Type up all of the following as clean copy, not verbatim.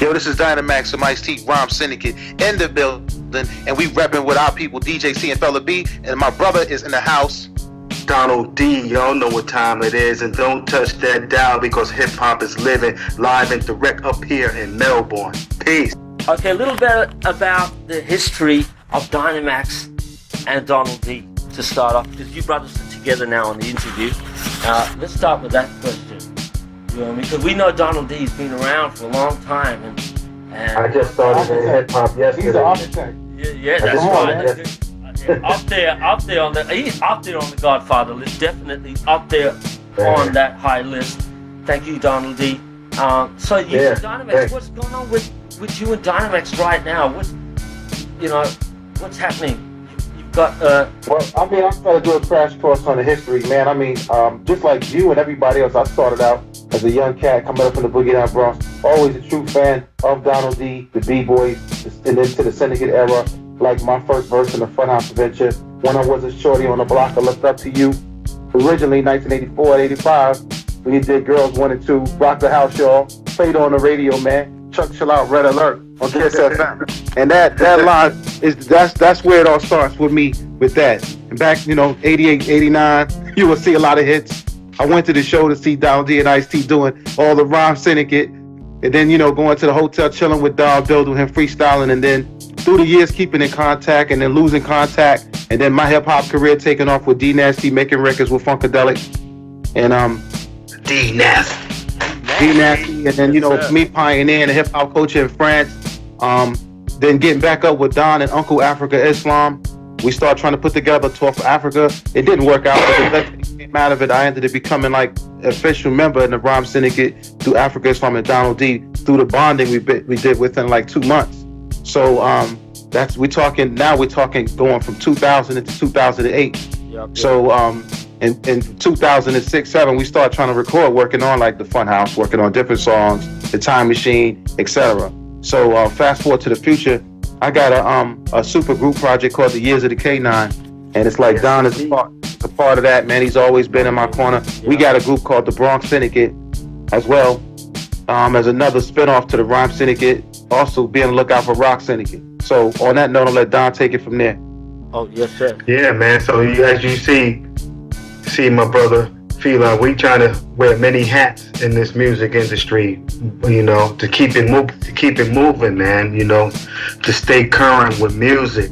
Yo, this is Dynamax from Ice-T Rhyme Syndicate in the building, and we repping with our people, DJ C and Fella B, and my brother is in the house. Donald D, y'all know what time it is, and don't touch that dial because hip-hop is living live and direct up here in Melbourne. Peace. Okay, a little bit about the history of Dynamax and Donald D to start off, because you brothers are together now on the interview. Let's start with that question. You know what I mean? Because we know Donald D's been around for a long time, and I just started in hip-hop yesterday. He's an architect. Yeah, that's right. Up there on the, he's up there on the Godfather list, definitely up there on that high list. Thank you, Donald D. So you and Dynamax, what's going on with you and Dynamax right now? What's happening? You've got Well, I mean, I'm trying to do a crash course on the history, man. I mean, just like you and everybody else, I started out as a young cat coming up from the Boogie Down Bronx. Always a true fan of Donald D, the B-Boys, and into the Syndicate era. Like my first verse in the Funhouse Adventure. When I was a shorty on the block, I looked up to you. Originally, 1984 85, when you did Girls 1 and 2, Rock the House, y'all. Played on the radio, man. Chuck Chill Out, Red Alert on Kiss FM. And that line that's where it all starts with me with that. And back, 88, 89, you will see a lot of hits. I went to the show to see Donald D and Ice-T doing all the Rhyme Syndicate. And then, going to the hotel, chilling with Don, building him, freestyling, and then through the years keeping in contact and then losing contact, and then my hip-hop career taking off with D-Nasty, making records with Funkadelic, and D-Nasty, and then me pioneering the hip-hop culture in France, then getting back up with Don and Uncle Africa Islam. We started trying to put together a tour for Africa. It didn't work out, but the came out of it, I ended up becoming like an official member in the Rhyme Syndicate through Africa Islam and Donald D through the bonding we did within like 2 months. So we're talking going from 2000 into 2008. Yep. So in 2006-07 we started trying to record, working on like the Funhouse, working on different songs, the Time Machine, etc. So fast forward to the future, I got a super group project called the Years of the K9, and it's like Don is a part of that, man. He's always been in my corner. Yeah. We got a group called the Bronx Syndicate as well, as another spinoff to the Rhyme Syndicate. Also be on the lookout for Rock Syndicate. So on that note, I'll let Don take it from there. Oh, yes, sir. Yeah, man. So as you see my brother Fila, we trying to wear many hats in this music industry, to keep it moving, man, to stay current with music,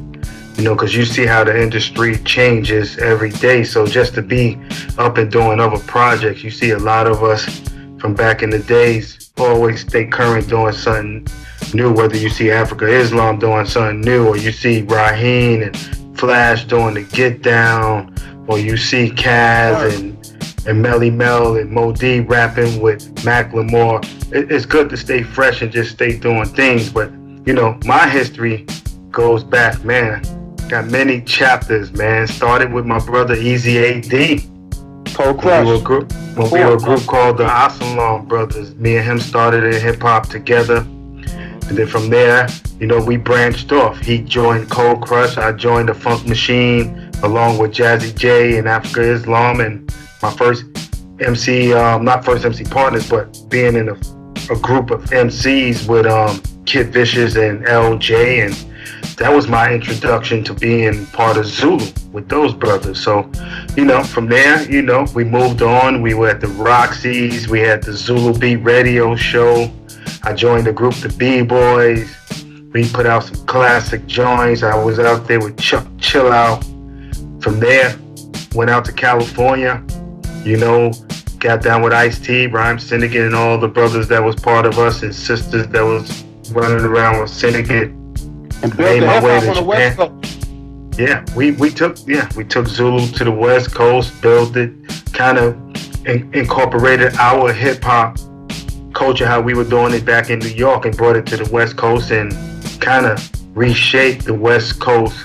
because you see how the industry changes every day. So just to be up and doing other projects, you see a lot of us from back in the days always stay current doing something new, whether you see Africa Islam doing something new, or you see Raheem and Flash doing the Get Down, or you see Kaz and Melly Mel and Mo D rapping with Macklemore. It's good to stay fresh and just stay doing things, but my history goes back, man. Got many chapters, man. Started with my brother Easy A.D. Cold Crush. We were a group called the Asalam Brothers. Me and him started in hip-hop together. And then from there, we branched off. He joined Cold Crush. I joined the Funk Machine along with Jazzy J and Africa Islam. And my first MC, not first MC partners, but being in a group of MCs with Kid Vicious and LJ. And that was my introduction to being part of Zulu with those brothers. So, from there, we moved on. We were at the Roxy's. We had the Zulu Beat radio show. I joined the group, the B-Boys. We put out some classic joints. I was out there with Chuck Chill Out. From there, went out to California, got down with Ice-T, Rhyme Syndicate, and all the brothers that was part of us and sisters that was running around with Syndicate. And made my way to Japan. Yeah, we took Zulu to the West Coast, built it, kind of incorporated our hip-hop culture, how we were doing it back in New York, and brought it to the West Coast and kind of reshaped the West Coast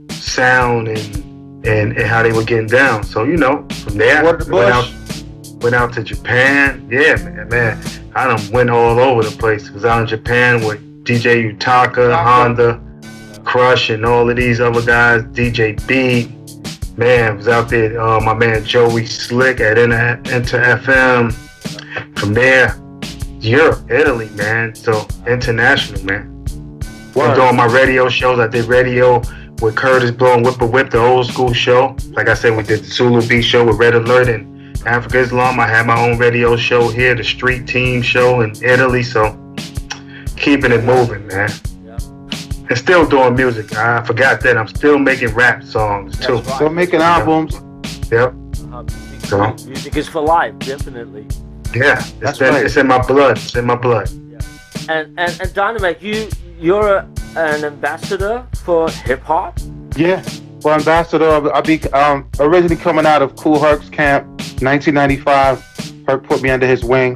sound and how they were getting down. So, from there, went out to Japan. Yeah, man. I done went all over the place. Was out in Japan with DJ Utaka, Honda, Crush, and all of these other guys. DJ B. Man, was out there. My man Joey Slick at Enter FM. From there, Europe, Italy, man. So international, man. Word. I'm doing my radio shows. I did radio with Curtis Blow and Whipper Whip, the old school show. Like I said, we did the Zulu Beat show with Red Alert and Africa Islam. I had my own radio show here, the Street Team show in Italy. So keeping it moving, man. And still doing music. I forgot that. I'm still making rap songs too. Right. Still making albums. Yep. Music is for life, definitely. Yeah. It's in my blood. It's in my blood. Yeah. And Dynamax, you're an ambassador for hip hop? Yeah. Well, ambassador, I be originally coming out of Kool Herc's camp, 1995. Herc put me under his wing.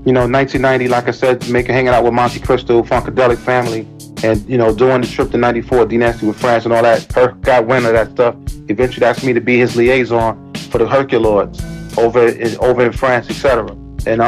1990, like I said, hanging out with Monte Cristo, Funkadelic family. And, doing the trip to 94, Dynasty with France and all that. Herc got wind of that stuff. Eventually asked me to be his liaison for the Herculoids over in France, etc. And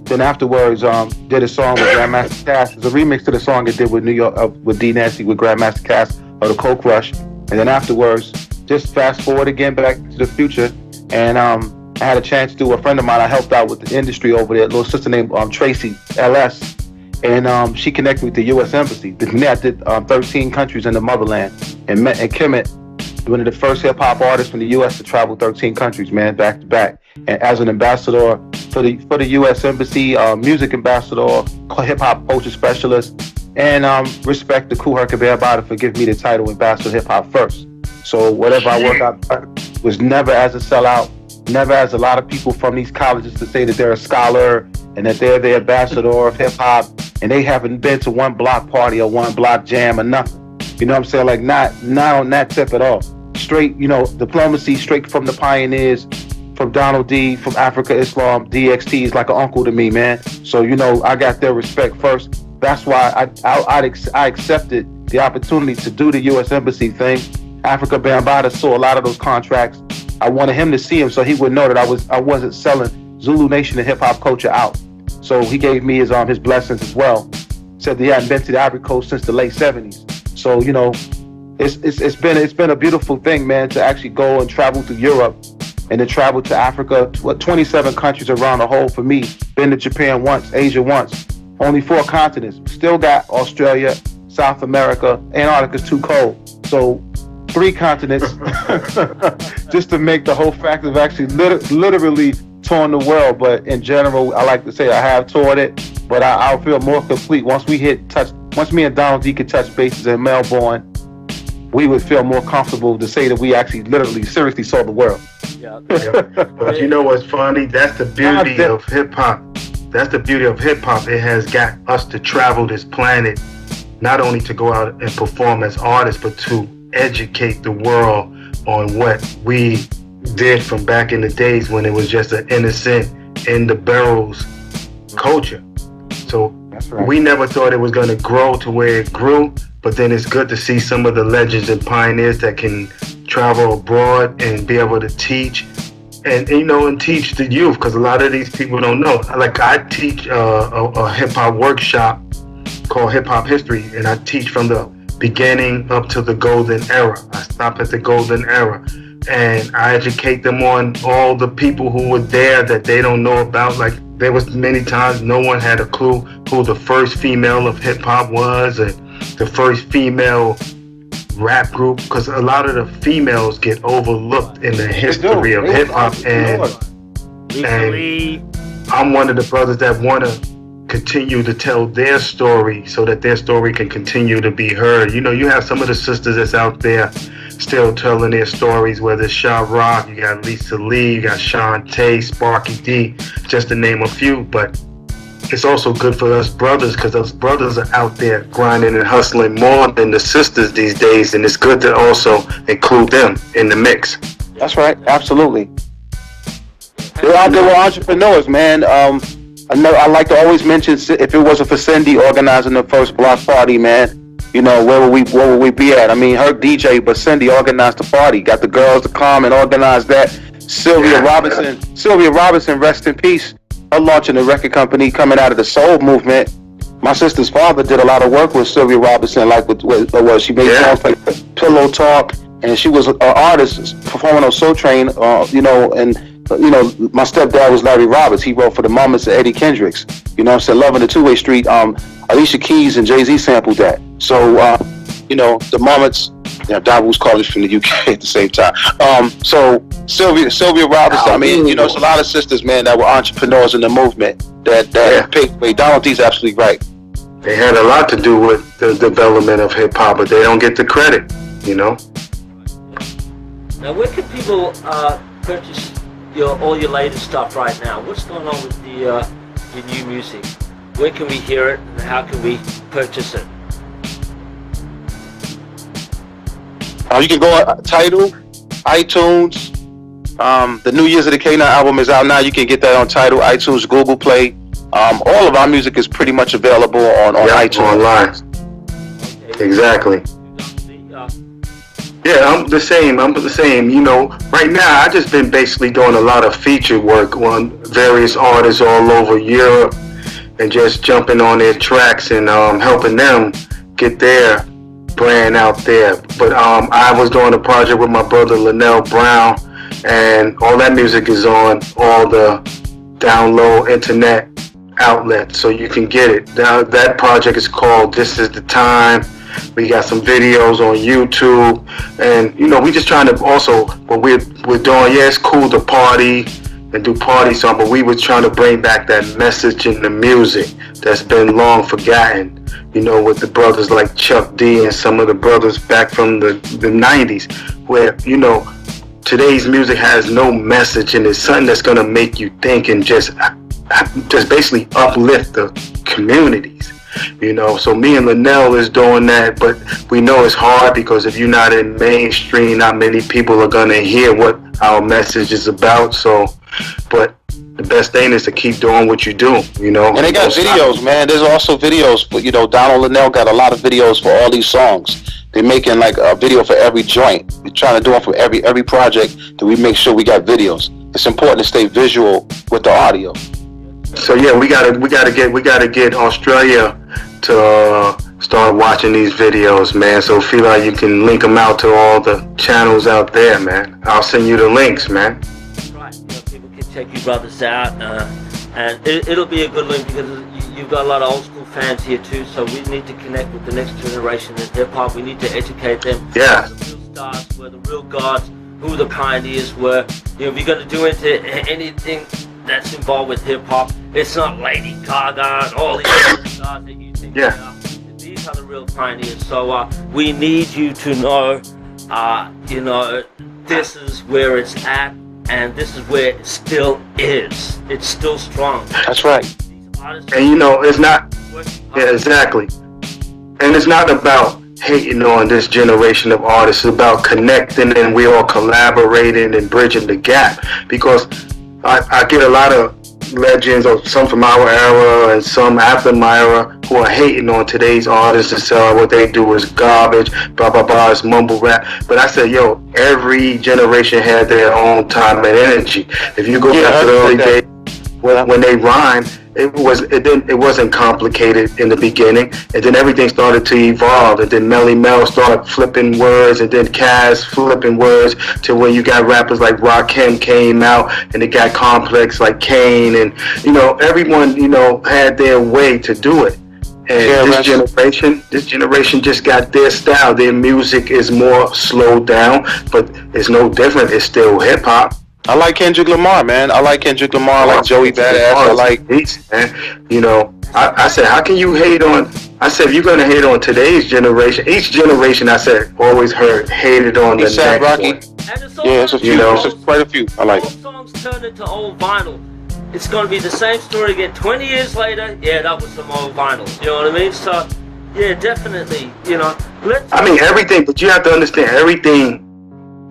then afterwards, did a song with Grandmaster Cass. It's a remix to the song I did with New York, with Dynasty with Grandmaster Cass of the Coke Rush. And then afterwards, just fast forward again back to the future. And I had a chance to do a friend of mine. I helped out with the industry over there, a little sister named Tracy LS. And she connected with the U.S. Embassy. I did 13 countries in the motherland. And Kemet, one of the first hip-hop artists from the U.S. to travel 13 countries, man, back to back. And as an ambassador for the U.S. Embassy, music ambassador, hip-hop culture specialist, and respect the Kool Herc and Bambaataa for giving me the title Ambassador Hip-Hop first. So whatever I work out was never as a sellout, never as a lot of people from these colleges to say that they're a scholar and that they're the ambassador of hip-hop, and they haven't been to one block party or one block jam or nothing. You know what I'm saying? Like, not on that tip at all. Straight, diplomacy straight from the pioneers, from Donald D, from Africa Islam. DXT is like an uncle to me, man. So, I got their respect first. That's why I accepted the opportunity to do the U.S. Embassy thing. Africa Bambaataa saw a lot of those contracts. I wanted him to see him so he would know that I wasn't selling Zulu Nation and hip-hop culture out. So he gave me his blessings as well. Said that he hadn't been to the Ivory Coast since the late 70s. So, it's been a beautiful thing, man, to actually go and travel through Europe and then travel to Africa, 27 countries around the whole for me. Been to Japan once, Asia once. Only 4 continents. Still got Australia, South America, Antarctica's too cold. So 3 continents just to make the whole fact of actually literally touring the world. But in general, I like to say I have toured it, but I'll feel more complete once me and Donald D could touch bases in Melbourne. We would feel more comfortable to say that we actually literally seriously saw the world. Yeah. But you know what's funny? That's the beauty of hip hop. That's the beauty of hip hop. It has got us to travel this planet, not only to go out and perform as artists, but to educate the world on what we did from back in the days when it was just an innocent, in the barrels culture. So right. We never thought it was going to grow to where it grew, but then it's good to see some of the legends and pioneers that can travel abroad and be able to teach and teach the youth, because a lot of these people don't know. Like, I teach a hip-hop workshop called Hip Hop History, and I teach from the beginning up to the golden era. I stop at the golden era, and I educate them on all the people who were there that they don't know about. Like, there was many times no one had a clue who the first female of hip-hop was, and the first female rap group, because a lot of the females get overlooked in the history of hip-hop, and I'm one of the brothers that want to continue to tell their story so that their story can continue to be heard. You have some of the sisters that's out there still telling their stories, whether it's Sha Rock, you got Lisa Lee, you got Shantae, Sparky D, just to name a few. But it's also good for us brothers, because those brothers are out there grinding and hustling more than the sisters these days, and it's good to also include them in the mix. That's right, absolutely. They're out there with entrepreneurs, man. I like to always mention, if it wasn't for Cindy organizing the first block party, man, where would we be at? I mean, her DJ, but Cindy organized the party, got the girls to come and organize that. Sylvia Robinson, rest in peace. Her launching a record company coming out of the soul movement. My sister's father did a lot of work with Sylvia Robinson, like with she made songs like Pillow Talk, and she was an artist performing on Soul Train, and my stepdad was Larry Roberts. He wrote for the Moments of Eddie Kendricks. You know what I'm saying? Loving the Two-Way Street. Alicia Keys and Jay-Z sampled that. So, the Moments. Yeah, Dabu's calling from the UK at the same time. So Sylvia Roberts. I mean, it's a lot of sisters, man, that were entrepreneurs in the movement that paved the way. Donald D's absolutely right. They had a lot to do with the development of hip hop, but they don't get the credit, Now, where can people purchase all your latest stuff right now? What's going on with your new music? Where can we hear it, and how can we purchase it? You can go on Tidal, iTunes. The New Years of the K9 album is out now. You can get that on Tidal, iTunes, Google Play. All of our music is pretty much available on iTunes. Online. Okay. Exactly. Yeah, I'm the same. Right now, I've just been basically doing a lot of feature work on various artists all over Europe and just jumping on their tracks and helping them get their brand out there. But I was doing a project with my brother Linnell Brown, and all that music is on all the download internet outlets, so you can get it. Now, that project is called This Is the Time. We got some videos on YouTube, and we just trying to also, what we're doing, it's cool to party and do party song, but we were trying to bring back that message in the music that's been long forgotten, with the brothers like Chuck D and some of the brothers back from the 90s, where, today's music has no message, and it's something that's going to make you think and just basically uplift the communities. So me and Linnell is doing that, but we know it's hard because if you're not in mainstream, not many people are gonna hear what our message is about. So, but the best thing is to keep doing what you do, And they got videos, man. There's also videos, but Donald Linnell got a lot of videos for all these songs. They're making like a video for every joint. We're trying to do it for every project that we make sure we got videos. It's important to stay visual with the audio. So yeah, we gotta get Australia to start watching these videos, man. So feel like you can link them out to all the channels out there, man. I'll send you the links, man. Right, people can check you brothers out, and it'll be a good link because you've got a lot of old school fans here too. So we need to connect with the next generation in hip hop. We need to educate them. Yeah. The real stars were the real gods, who the pioneers were. If you're gonna do into anything that's involved with hip hop, it's not Lady Gaga and all these other stars that you think they are. These are the real pioneers. So we need you to know, this is where it's at, and this is where it still is. It's still strong. That's right. And it's not. Yeah, exactly. And it's not about hating on this generation of artists. It's about connecting, and we all collaborating and bridging the gap. Because I get a lot of legends, or some from our era and some after my era, who are hating on today's artists and say what they do is garbage, blah blah blah, it's mumble rap. But I said, every generation had their own time and energy. If you go back to the early days when they rhyme, it wasn't complicated in the beginning, and then everything started to evolve, and then Melly Mel started flipping words, and then Kaz flipping words, to where you got rappers like Rakim came out, and they got complex like Kane, and everyone had their way to do it. And this generation just got their style. Their music is more slowed down, but it's no different. It's still hip hop. I like Kendrick Lamar, man. I like Joey Badass. I like beats, man. I said, how can you hate on? I said, if you're gonna hate on today's generation, each generation, I said, always hated on the next Rocky. one. It's a few. It's quite a few. I like. Old songs turn into old vinyl. It's gonna be the same story again 20 years later. Yeah, that was some old vinyl. You know what I mean? So, yeah, definitely. Everything. But you have to understand, everything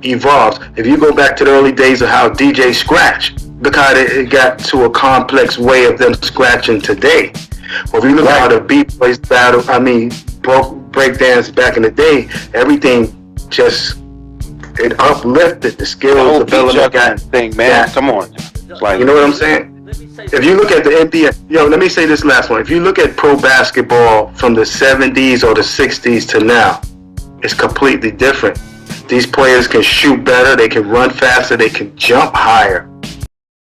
evolves. If you go back to the early days of how DJ scratched, look how it got to a complex way of them scratching today. Or if you look at how the B-Boys battle, breakdance back in the day, everything just, it uplifted the skills, development thing, man. Come on. You know what I'm saying? If you look at the NBA, let me say this last one. If you look at pro basketball from the 70s or the 60s to now, it's completely different. These players can shoot better, they can run faster, they can jump higher.